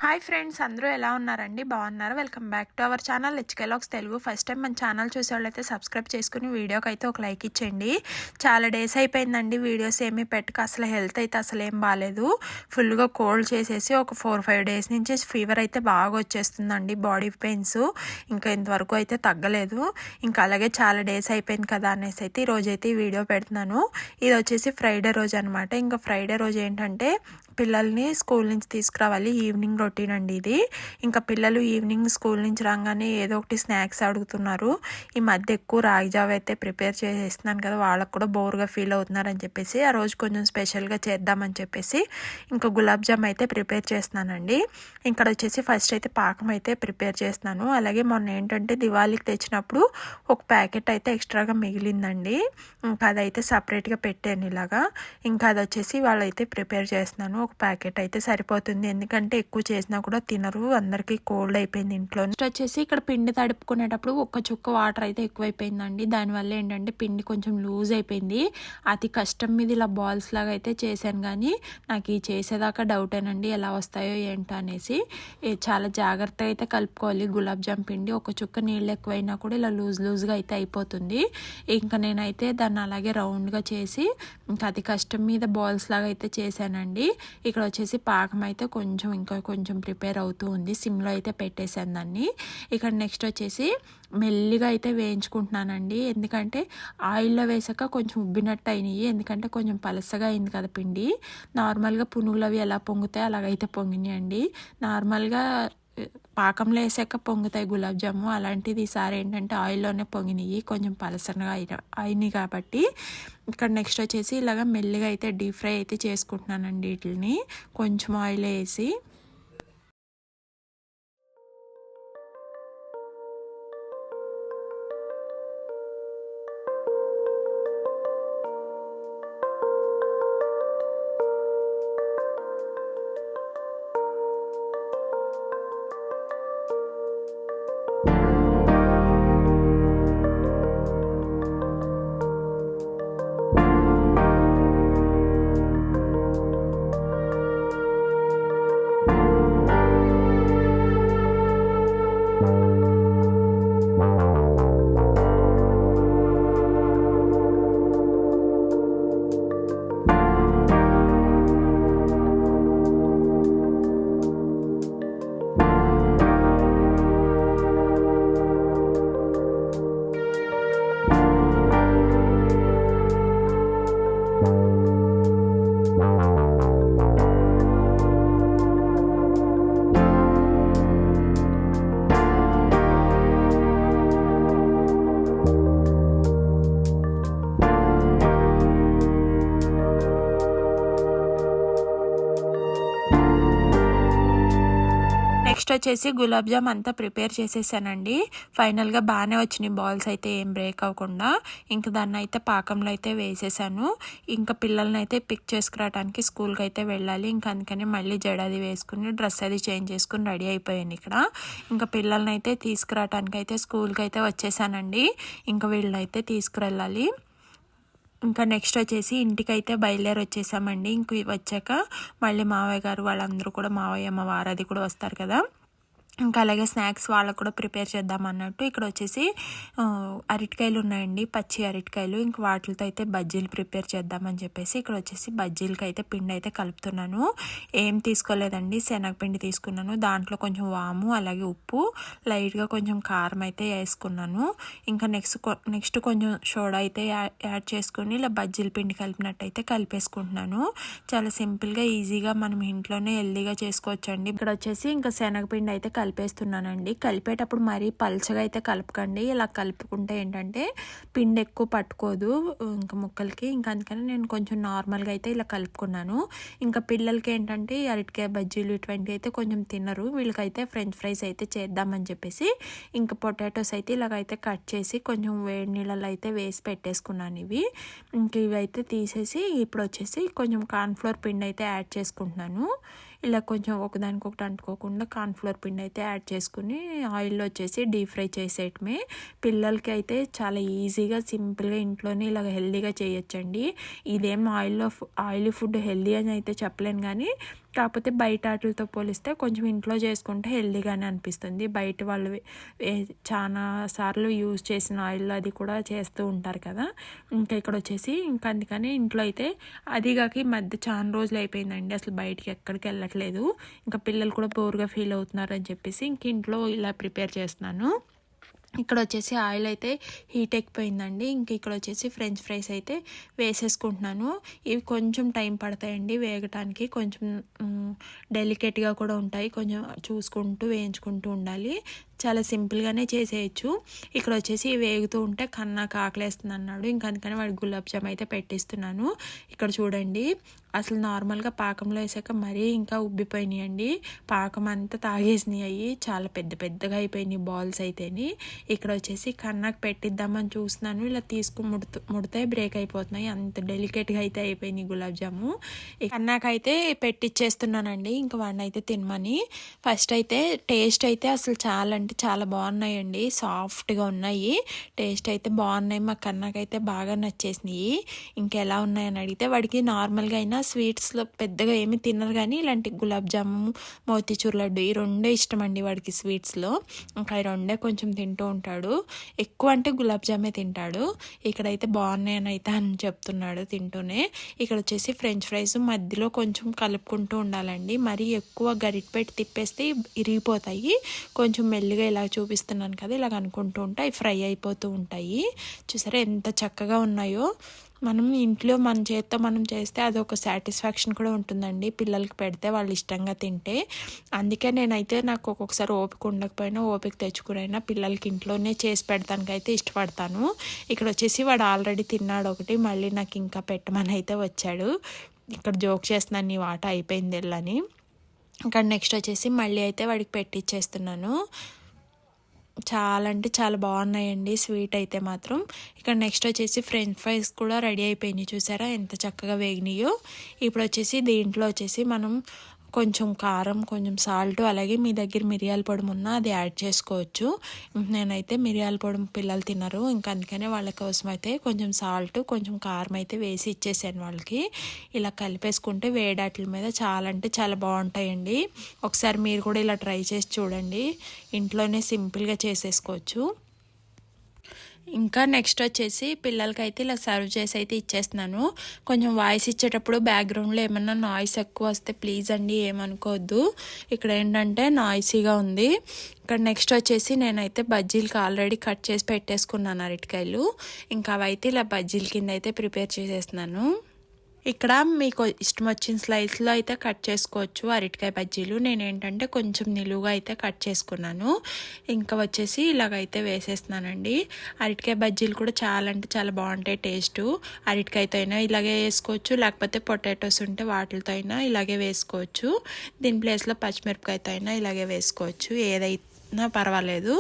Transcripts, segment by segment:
Hi friends, అందరూ ఎలా ఉన్నారండి? బాగున్నారా? Welcome back to our channel హెచ్కెలాగ్స్ తెలుగు. ఫస్ట్ టైం మన ఛానల్ చూసేవాళ్ళైతే సబ్స్క్రైబ్ చేసుకుని వీడియోకి అయితే ఒక లైక్ ఇచ్చేయండి. చాలా డేస్ అయిపోయిందండి వీడియోస్ ఏమీ పెట్టక. అసలు హెల్త్ అయితే అసలు ఏం బాగాలేదు. ఫుల్గా కోల్డ్ చేసేసి ఒక 4-5 డేస్ నుంచి ఫీవర్ అయితే బాగా వచ్చేస్తుందండి. బాడీ పెయిన్స్ ఇంకా ఇంతవరకు అయితే తగ్గలేదు. ఇంకా అలాగే చాలా డేస్ అయిపోయింది కదా అనేసి అయితే ఈరోజైతే ఈ వీడియో పెడుతున్నాను. ఇది వచ్చేసి ఫ్రైడే రోజు అనమాట. ఇంకా ఫ్రైడే రోజు ఏంటంటే పిల్లల్ని స్కూల్ నుంచి తీసుకురావాలి. ఈవినింగ్ రొటీన్ అండి ఇది. ఇంకా పిల్లలు ఈవినింగ్ స్కూల్ నుంచి రాగానే ఏదో ఒకటి స్నాక్స్ అడుగుతున్నారు. ఈ మధ్య ఎక్కువ రాగి జావ అయితే ప్రిపేర్ చేసేస్తున్నాను కదా, వాళ్ళకు కూడా బోర్గా ఫీల్ అవుతున్నారని చెప్పేసి ఆ రోజు కొంచెం స్పెషల్గా చేద్దామని చెప్పేసి ఇంకా గులాబ్ జామ్ అయితే ప్రిపేర్ చేస్తున్నానండి. ఇక్కడ వచ్చేసి ఫస్ట్ అయితే పాకం అయితే ప్రిపేర్ చేస్తున్నాను. అలాగే మొన్న ఏంటంటే దివాళీకి తెచ్చినప్పుడు ఒక ప్యాకెట్ అయితే ఎక్స్ట్రాగా మిగిలిందండి. ఇంకా అదైతే సపరేట్గా పెట్టాను ఇలాగా. ఇంకా అది వచ్చేసి వాళ్ళైతే ప్రిపేర్ చేస్తున్నాను. ఒక ప్యాకెట్ అయితే సరిపోతుంది, ఎందుకంటే ఎక్కువ చేసినా కూడా తినరు, అందరికీ కోల్డ్ అయిపోయింది ఇంట్లో. నెక్స్ట్ వచ్చేసి ఇక్కడ పిండి తడుపుకునేటప్పుడు ఒక్క చుక్క వాటర్ అయితే ఎక్కువైపోయిందండి. దానివల్ల ఏంటంటే పిండి కొంచెం లూజ్ అయిపోయింది. అతి కష్టం మీద ఇలా బాల్స్ లాగా అయితే చేశాను, కానీ నాకు ఈ చేసేదాకా డౌటేనండి ఎలా వస్తాయో ఏంటో అనేసి. చాలా జాగ్రత్తగా అయితే కలుపుకోవాలి గులాబ్ జామ్ పిండి. ఒక చుక్క నీళ్ళు ఎక్కువైనా కూడా ఇలా లూజ్గా అయితే అయిపోతుంది. ఇంకా నేనైతే దాన్ని అలాగే రౌండ్గా చేసి ఇంకా అతి కష్టం మీద బాల్స్ లాగా అయితే చేశానండి. ఇక్కడ వచ్చేసి పాకం అయితే ఇంకా కొంచెం ప్రిపేర్ అవుతూ ఉంది. సిమ్లో అయితే పెట్టేశాను దాన్ని. ఇక్కడ నెక్స్ట్ వచ్చేసి మెల్లిగా అయితే వేయించుకుంటున్నానండి, ఎందుకంటే ఆయిల్లో వేసాక కొంచెం ఉబ్బినట్టు అయినాయి. ఎందుకంటే కొంచెం పలసగా అయింది కదా పిండి. నార్మల్గా పునుగులు అవి ఎలా పొంగుతాయి అలాగైతే పొంగినాయండి. నార్మల్గా పాకంలో వేసాక పొంగుతాయి గులాబ్ జాము, అలాంటిది ఈసారి ఏంటంటే ఆయిల్లోనే పొంగినాయి, కొంచెం పలసనగా అయినాయి కాబట్టి. ఇక్కడ నెక్స్ట్ వచ్చేసి ఇలాగ మెల్లిగా అయితే డీప్ ఫ్రై అయితే చేసుకుంటున్నానండి వీటిని కొంచెం ఆయిల్ వేసి. నెక్స్ట్ వచ్చేసి గులాబ్ జామ్ అంతా ప్రిపేర్ చేసేసానండి. ఫైనల్గా బాగానే వచ్చినాయి బాల్స్ అయితే, ఏం బ్రేక్ అవ్వకుండా. ఇంకా దాన్ని అయితే పాకంలో అయితే వేసేసాను. ఇంకా పిల్లల్ని అయితే పిక్ చేసుకురావడానికి స్కూల్కి అయితే వెళ్ళాలి. ఇంకా అందుకని మళ్ళీ జడది వేసుకుని డ్రెస్ అది చేంజ్ చేసుకుని రెడీ అయిపోయాను ఇక్కడ. ఇంకా పిల్లల్ని అయితే తీసుకురావడానికి అయితే స్కూల్కి అయితే వచ్చేసానండి. ఇంకా వీళ్ళని అయితే తీసుకువెళ్ళాలి. ఇంకా నెక్స్ట్ వచ్చేసి ఇంటికైతే బయలుదేరి వచ్చేసామండి. ఇంక వచ్చాక మళ్ళీ మావయ్య గారు వాళ్ళందరూ కూడా, మావయ్య అమ్మ వారది కూడా వస్తారు కదా, ఇంకా అలాగే స్నాక్స్ వాళ్ళకు కూడా ప్రిపేర్ చేద్దాం అన్నట్టు ఇక్కడ వచ్చేసి అరటికాయలు ఉన్నాయండి, పచ్చి అరటికాయలు. ఇంక వాటితో అయితే బజ్జీలు ప్రిపేర్ చేద్దామని చెప్పేసి ఇక్కడ వచ్చేసి బజ్జీలకి అయితే పిండి అయితే కలుపుతున్నాను. ఏం తీసుకోలేదండి, శనగపిండి తీసుకున్నాను. దాంట్లో కొంచెం వాము, అలాగే ఉప్పు, లైట్గా కొంచెం కారం అయితే వేసుకున్నాను. ఇంకా నెక్స్ట్ కొంచెం సోడా అయితే యాడ్ చేసుకుని ఇలా బజ్జీల పిండి కలిపినట్టయితే కలిపేసుకుంటున్నాను. చాలా సింపుల్గా ఈజీగా మనం ఇంట్లోనే హెల్దీగా చేసుకోవచ్చండి. ఇక్కడ వచ్చేసి ఇంకా శనగపిండి అయితే కలిపేస్తున్నానండి. కలిపేటప్పుడు మరీ పల్చగా అయితే కలపకండి. ఇలా కలుపుకుంటే ఏంటంటే పిండి ఎక్కువ పట్టుకోదు ఇంకా ముక్కలకి. ఇంకా అందుకని నేను కొంచెం నార్మల్గా అయితే ఇలా కలుపుకున్నాను. ఇంకా పిల్లలకి ఏంటంటే అరటికాయ బజ్జీలు ఇటువంటి అయితే కొంచెం తినరు. వీళ్ళకైతే ఫ్రెంచ్ ఫ్రైస్ అయితే చేద్దామని చెప్పేసి ఇంకా పొటాటోస్ అయితే ఇలాగైతే కట్ చేసి కొంచెం వేడి నీళ్ళలో అయితే వేసి పెట్టేసుకున్నాను. ఇంక ఇవి అయితే తీసేసి ఇప్పుడు వచ్చేసి కొంచెం కార్న్ఫ్లోర్ పిండి అయితే యాడ్ చేసుకుంటున్నాను. ఇలా కొంచెం ఒకదానికొకటి అంటుకోకుండా కార్న్ఫ్లోర్ పిండి అయితే యాడ్ చేసుకుని ఆయిల్లో వచ్చేసి డీప్ ఫ్రై చేసేయటమే. పిల్లలకి అయితే చాలా ఈజీగా సింపుల్గా ఇంట్లోనే ఇలాగ హెల్దీగా చేయొచ్చండి. ఇదేం ఆయిలీ ఫుడ్ హెల్దీ అని అయితే చెప్పలేను, కానీ కాకపోతే బయట వాటితో పోలిస్తే కొంచెం ఇంట్లో చేసుకుంటే హెల్దీగానే అనిపిస్తుంది. బయట వాళ్ళు చాలా సార్లు యూజ్ చేసిన ఆయిల్ అది కూడా చేస్తూ ఉంటారు కదా. ఇంకా ఇక్కడ వచ్చేసి ఇంకా అందుకని ఇంట్లో అయితే అదిగాక ఈ మధ్య చాలా రోజులు అయిపోయిందండి అసలు బయటికి ఎక్కడికి వెళ్ళట్లేదు. ఇంకా పిల్లలు కూడా బోర్గా ఫీల్ అవుతున్నారని చెప్పేసి ఇంక ఇంట్లో ఇలా ప్రిపేర్ చేస్తున్నాను. ఇక్కడ వచ్చేసి ఆయిల్ అయితే హీట్ ఎక్కిపోయిందండి. ఇంక ఇక్కడ వచ్చేసి ఫ్రెంచ్ ఫ్రైస్ అయితే వేసేసుకుంటున్నాను. ఇవి కొంచెం టైం పడతాయండి వేగటానికి, కొంచెం డెలికేట్గా కూడా ఉంటాయి, కొంచెం చూసుకుంటూ వేయించుకుంటూ ఉండాలి. చాలా సింపుల్గానే చేసేయచ్చు. ఇక్కడ వచ్చేసి వేగుతూ ఉంటే కన్నాకు ఆకలేస్తుంది అన్నాడు, ఇంకా అందుకని వాడికి గులాబ్ జామ్ అయితే పెట్టిస్తున్నాను. ఇక్కడ చూడండి అసలు నార్మల్గా పాకంలో వేసాక మరీ ఇంకా ఉబ్బిపోయినాయండి, పాకం అంతా తాగేసినాయి, చాలా పెద్ద పెద్దగా అయిపోయినాయి బాల్స్ అయితేని. ఇక్కడ వచ్చేసి కన్నాకు పెట్టిద్దామని చూస్తున్నాను, ఇలా ముడితే బ్రేక్ అయిపోతున్నాయి, అంత డెలికేట్గా అయితే అయిపోయినాయి గులాబ్ జాము. కన్నాకైతే పెట్టిచ్చేస్తున్నానండి ఇంకా వాడిని అయితే తినమని. ఫస్ట్ అయితే టేస్ట్ అయితే అసలు చాలా అంటే చాలా బాగున్నాయండి, సాఫ్ట్గా ఉన్నాయి, టేస్ట్ అయితే బాగున్నాయి. మా కన్నాకైతే బాగా నచ్చేసినాయి. ఇంకెలా ఉన్నాయని అడిగితే వాడికి నార్మల్గా అయినా స్వీట్స్లో పెద్దగా ఏమి తినరు, కానీ ఇలాంటి గులాబ్ జాము, మోతీచూర్ లడ్డు ఈ రెండే ఇష్టం అండి వాడికి స్వీట్స్లో. ఇంకా ఈ రెండే కొంచెం తింటూ ఉంటాడు, ఎక్కువ అంటే గులాబ్ జామే తింటాడు. ఇక్కడైతే బాగున్నాయని అయితే అని చెప్తున్నాడు తింటూనే. ఇక్కడ వచ్చేసి ఫ్రెంచ్ ఫ్రైస్ మధ్యలో కొంచెం కలుపుకుంటూ ఉండాలండి, మరీ ఎక్కువ గరిట పెట్టి తిప్పేస్తే ఇరిగిపోతాయి. కొంచెం మెల్లిగా ఇలా చూపిస్తున్నాను కదా, ఇలాగ అనుకుంటూ ఉంటాయి, ఫ్రై అయిపోతూ ఉంటాయి. చూసారా ఎంత చక్కగా ఉన్నాయో. మనం ఇంట్లో మన చేత్తో మనం చేస్తే అదొక సాటిస్ఫాక్షన్ కూడా ఉంటుందండి, పిల్లలకి పెడితే వాళ్ళు ఇష్టంగా తింటే. అందుకే నేనైతే నాకు ఒక్కొక్కసారి ఓపిక ఉండకపోయినా ఓపిక తెచ్చుకునైనా పిల్లలకి ఇంట్లోనే చేసి పెడతానికైతే ఇష్టపడతాను. ఇక్కడ వచ్చేసి వాడు ఆల్రెడీ తిన్నాడు ఒకటి, మళ్ళీ నాకు ఇంకా పెట్టమని అయితే వచ్చాడు. ఇక్కడ జోక్ చేస్తున్నాను నీ వాట అయిపోయింది వెళ్ళని. ఇక్కడ నెక్స్ట్ వచ్చేసి మళ్ళీ అయితే వాడికి పెట్టిచ్చేస్తున్నాను. చాలా అంటే చాలా బాగున్నాయండి స్వీట్ అయితే మాత్రం. ఇక్కడ నెక్స్ట్ వచ్చేసి ఫ్రెంచ్ ఫ్రైస్ కూడా రెడీ అయిపోయినాయి, చూసారా ఎంత చక్కగా వేగినాయో. ఇప్పుడు వచ్చేసి దీంట్లో వచ్చేసి మనం కొంచెం కారం, కొంచెం సాల్ట్, అలాగే మీ దగ్గర మిరియాల పొడి ఉన్నా అది యాడ్ చేసుకోవచ్చు. నేనైతే మిరియాల పొడి పిల్లలు తినరు, ఇంకా అందుకనే వాళ్ళ కోసం అయితే కొంచెం సాల్ట్, కొంచెం కారం అయితే వేసి ఇచ్చేసాను వాళ్ళకి. ఇలా కలిపేసుకుంటే వేడాట్ల మీద చాలా అంటే చాలా బాగుంటాయండి. ఒకసారి మీరు కూడా ఇలా ట్రై చేసి చూడండి, ఇంట్లోనే సింపుల్గా చేసేసుకోవచ్చు. ఇంకా నెక్స్ట్ వచ్చేసి పిల్లలకైతే ఇలా సర్వ్ చేసి అయితే ఇచ్చేస్తున్నాను. కొంచెం వాయిస్ ఇచ్చేటప్పుడు బ్యాక్గ్రౌండ్లో ఏమన్నా నాయిస్ ఎక్కువ వస్తే ప్లీజ్ అండి ఏమనుకోవద్దు, ఇక్కడ ఏంటంటే నాయిసీగా ఉంది. ఇక్కడ నెక్స్ట్ వచ్చేసి నేనైతే బజ్జీలకి ఆల్రెడీ కట్ చేసి పెట్టేసుకున్నాను అరటికాయలు, ఇంకా అవైతే ఇలా బజ్జీల కింద అయితే ప్రిపేర్ చేసేస్తున్నాను. ఇక్కడ మీకు ఇష్టం వచ్చిన స్లైస్లో అయితే కట్ చేసుకోవచ్చు అరటికాయ బజ్జీలు. నేనేంటంటే కొంచెం నిలువుగా అయితే కట్ చేసుకున్నాను, ఇంకా వచ్చేసి ఇలాగైతే వేసేస్తున్నానండి. అరటికాయ బజ్జీలు కూడా చాలా అంటే చాలా బాగుంటాయి టేస్ట్. అరటికాయతో అయినా ఇలాగే వేసుకోవచ్చు, లేకపోతే పొటాటోస్ ఉంటే వాటితో అయినా ఇలాగే వేసుకోవచ్చు. దీని ప్లేస్లో పచ్చిమిరపకాయతో అయినా ఇలాగే వేసుకోవచ్చు, ఏదైతే పర్వాలేదు.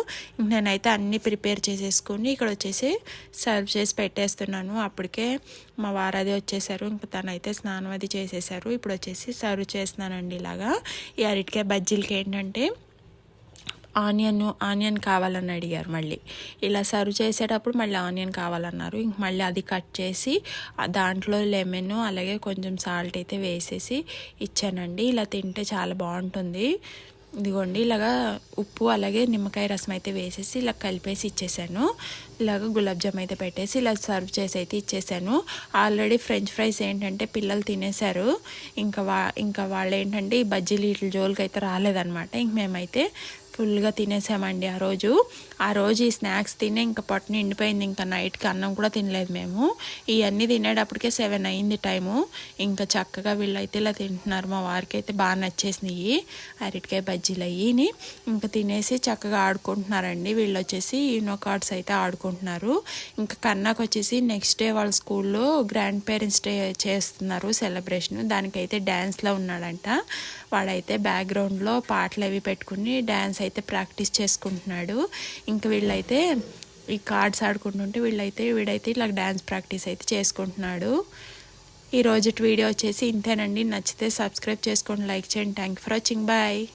నేనైతే అన్నీ ప్రిపేర్ చేసేసుకొని ఇక్కడ వచ్చేసి సర్వ్ చేసి పెట్టేస్తున్నాను. అప్పటికే మా వారది వచ్చేసారు, ఇంకా తనైతే స్నానం అది చేసేసారు. ఇప్పుడు వచ్చేసి సర్వ్ చేస్తున్నానండి. ఇలాగా ఈ అరటికాయ బజ్జీలకి ఏంటంటే ఆనియన్ కావాలని అడిగారు, మళ్ళీ ఇలా సర్వ్ చేసేటప్పుడు మళ్ళీ ఆనియన్ కావాలన్నారు. ఇంక మళ్ళీ అది కట్ చేసి దాంట్లో లెమన్ అలాగే కొంచెం సాల్ట్ అయితే వేసేసి ఇచ్చానండి. ఇలా తింటే చాలా బాగుంటుంది. ఇదిగోండి ఇలాగా ఉప్పు అలాగే నిమ్మకాయ రసం అయితే వేసేసి ఇలా కలిపేసి ఇచ్చేసాను. ఇలాగ గులాబ్ జామ్ అయితే పెట్టేసి ఇలా సర్వ్ చేసి అయితే ఇచ్చేసాను. ఆల్రెడీ ఫ్రెంచ్ ఫ్రైస్ ఏంటంటే పిల్లలు తినేశారు, ఇంకా వాళ్ళు ఏంటంటే ఈ బజ్జీలు ఇట్ల జోలికి అయితే రాలేదన్నమాట. ఇంక మేమైతే ఫుల్గా తినేసామండి ఆ రోజు ఈ స్నాక్స్ తినే ఇంకా పొట్ట నిండిపోయింది. ఇంకా నైట్కి అన్నం కూడా తినలేదు మేము. ఇవన్నీ తినేటప్పటికే 7 అయింది టైము. ఇంకా చక్కగా వీళ్ళైతే ఇలా తింటున్నారు. మా వారికి అయితే బాగా నచ్చేసినాయి అరటికాయ బజ్జీలు అయ్యి. ఇంకా తినేసి చక్కగా ఆడుకుంటున్నారండి. వీళ్ళు వచ్చేసి యూనో కార్డ్స్ అయితే ఆడుకుంటున్నారు. ఇంకా కన్నాకు వచ్చేసి నెక్స్ట్ డే వాళ్ళ స్కూల్లో గ్రాండ్ పేరెంట్స్ డే చేస్తున్నారు సెలబ్రేషన్, దానికైతే డ్యాన్స్లో ఉన్నాడంట. వాడైతే బ్యాక్గ్రౌండ్లో పాటలు అవి పెట్టుకుని డ్యాన్స్ అయితే ప్రాక్టీస్ చేసుకుంటున్నాడు. ఇంకా వీళ్ళైతే ఈ కార్డ్స్ ఆడుకుంటుంటే వీడైతే ఇలా డ్యాన్స్ ప్రాక్టీస్ అయితే చేసుకుంటున్నాడు. ఈ రోజు వీడియో వచ్చేసి ఇంతేనండి. నచ్చితే సబ్స్క్రైబ్ చేసుకోండి, లైక్ చేయండి. Thank you for watching. Bye.